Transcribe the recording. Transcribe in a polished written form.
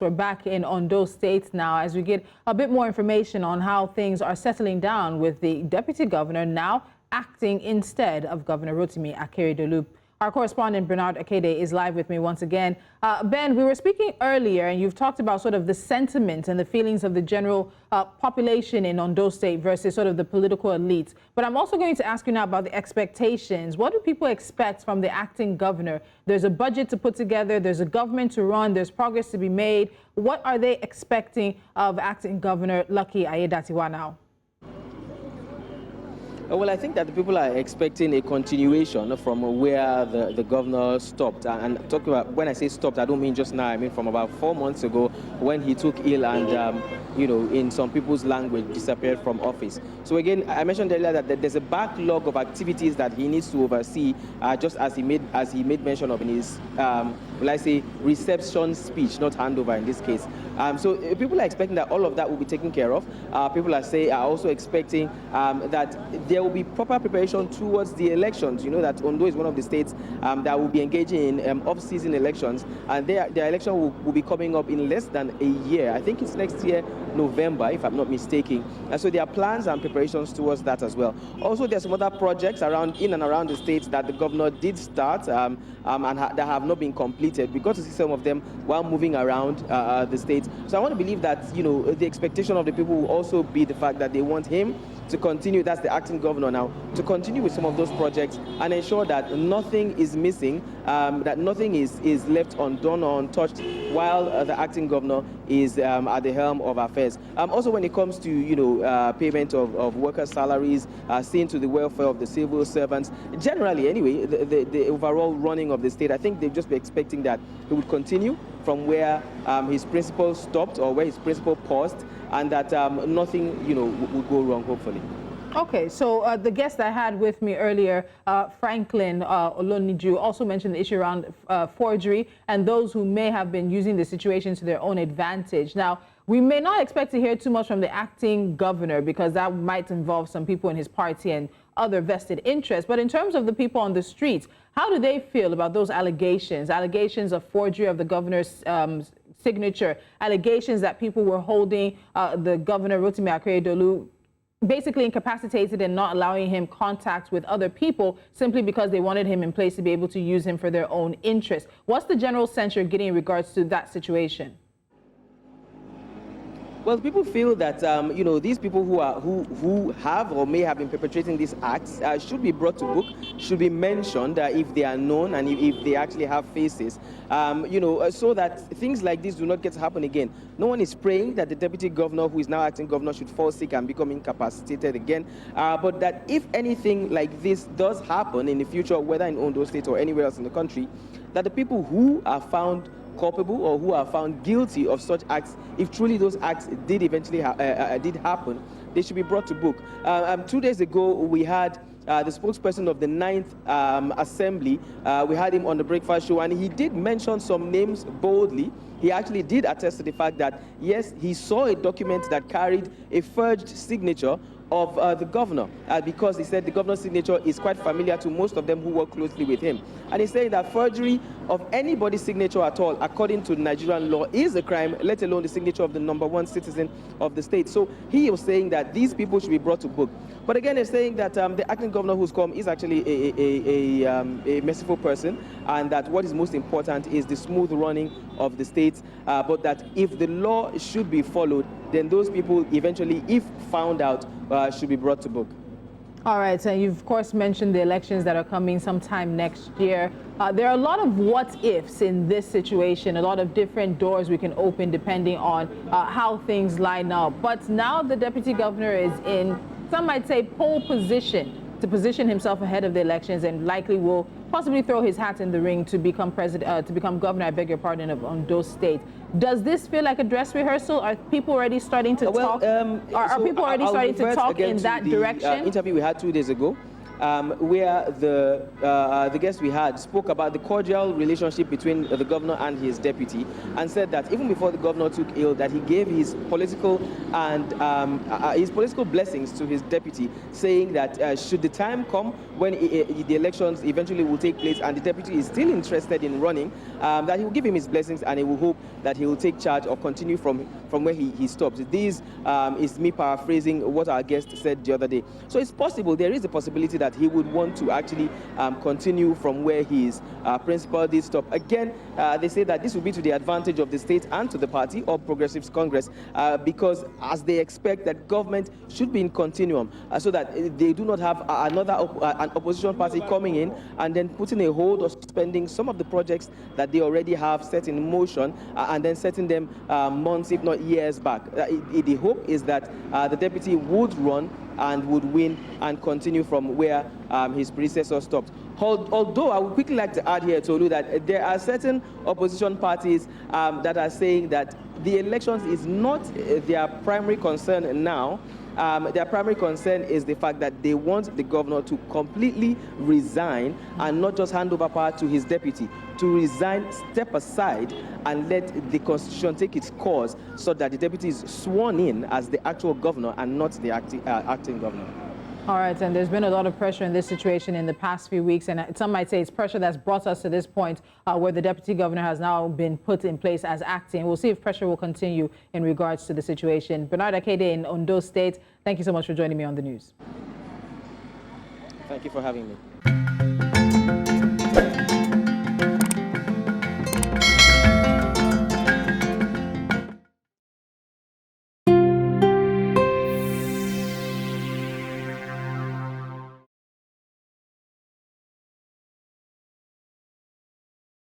We're back in Ondo State now as we get a bit more information on how things are settling down with the deputy governor now acting instead of Governor Akeredolu. Our correspondent Bernard Akede is live with me once again. Ben, we were speaking earlier and you've talked about sort of the sentiment and the feelings of the general population in Ondo State versus sort of the political elites. But I'm also going to ask you now about the expectations. What do people expect from the acting governor? There's a budget to put together, there's a government to run, there's progress to be made. What are they expecting of acting governor Lucky Ayedatiwa now? Well, I think that the people are expecting a continuation from where the governor stopped. And talking about, when I say stopped, I don't mean just now. I mean from about 4 months ago when he took ill and, in some people's language, disappeared from office. So again, I mentioned earlier that there's a backlog of activities that he needs to oversee, just as he made mention of in his, will I say, reception speech, not handover in this case. So people are expecting that all of that will be taken care of. People are also expecting that there will be proper preparation towards the elections. You know that Ondo is one of the states that will be engaging in off-season elections, and their election will be coming up in less than a year. I think it's next year, November, if I'm not mistaken. And so there are plans and preparations towards that as well. Also, there's some other projects in and around the states that the governor did start and that have not been completed. We got to see some of them while moving around the states. So I want to believe that, the expectation of the people will also be the fact that they want him to continue, that's the acting governor now, to continue with some of those projects and ensure that nothing is missing, that nothing is left undone or untouched while the acting governor is at the helm of affairs. Also, when it comes to, payment of workers' salaries, seeing to the welfare of the civil servants, generally anyway, the overall running of the state, I think they've just been expecting that he would continue from where his principal stopped or where his principal paused, and that nothing, would go wrong, hopefully. Okay, so the guest I had with me earlier, Franklin Oloniju, also mentioned the issue around forgery and those who may have been using the situation to their own advantage. Now, we may not expect to hear too much from the acting governor because that might involve some people in his party and other vested interests. But in terms of the people on the streets, how do they feel about those allegations of forgery of the governor's signature, allegations that people were holding the governor Akeredolu basically incapacitated and not allowing him contact with other people simply because they wanted him in place to be able to use him for their own interests? What's the general sense you're getting in regards to that situation? Well, people feel that these people who have or may have been perpetrating these acts should be brought to book, should be mentioned if they are known and if they actually have faces, so that things like this do not get to happen again. No one is praying that the deputy governor, who is now acting governor, should fall sick and become incapacitated again. But that if anything like this does happen in the future, whether in Ondo State or anywhere else in the country, that the people who are found culpable or who are found guilty of such acts, if truly those acts did eventually did happen, they should be brought to book. 2 days ago, we had the spokesperson of the 9th Assembly. We had him on the breakfast show, and he did mention some names boldly. He actually did attest to the fact that, yes, he saw a document that carried a forged signature of the governor, because he said the governor's signature is quite familiar to most of them who work closely with him. And he's saying that forgery of anybody's signature at all, according to Nigerian law, is a crime, let alone the signature of the #1 citizen of the state. So he was saying that these people should be brought to book. But again, he's saying that the acting governor who's come is actually a merciful person, and that what is most important is the smooth running of the state, but that if the law should be followed, then those people eventually, if found out, should be brought to book. All right, so you've of course mentioned the elections that are coming sometime next year. There are a lot of what-ifs in this situation, a lot of different doors we can open depending on how things line up. But now the deputy governor is in, some might say, pole position to position himself ahead of the elections, and likely will possibly throw his hat in the ring to become governor, I beg your pardon, of Ondo State. Does this feel like a dress rehearsal? Are people already starting to talk? Are people already starting to talk in that direction? Interview we had 2 days ago. where the guest we had spoke about the cordial relationship between the governor and his deputy, and said that even before the governor took ill, that he gave his political blessings to his deputy, saying that should the time come when the elections eventually will take place and the deputy is still interested in running, that he will give him his blessings and he will hope that he will take charge or continue from where he stops. This is me paraphrasing what our guest said the other day. So it's possible, there is a possibility that he would want to actually continue from where his principal did stop. Again, they say that this will be to the advantage of the state and to the party or Progressives Congress, because as they expect that government should be in continuum, so that they do not have an opposition party coming in and then putting a hold or suspending some of the projects that they already have set in motion, and then setting them months, if not years back. The hope is that the deputy would run and would win and continue from where his predecessor stopped. Although I would quickly like to add here, Tolu, that there are certain opposition parties that are saying that the elections is not their primary concern now. Their primary concern is the fact that they want the governor to completely resign and not just hand over power to his deputy, to resign, step aside, and let the constitution take its course so that the deputy is sworn in as the actual governor and not the acting governor. All right, and there's been a lot of pressure in this situation in the past few weeks, and some might say it's pressure that's brought us to this point where the deputy governor has now been put in place as acting. We'll see if pressure will continue in regards to the situation. Bernard Akede in Ondo State, thank you so much for joining me on the news. Thank you for having me.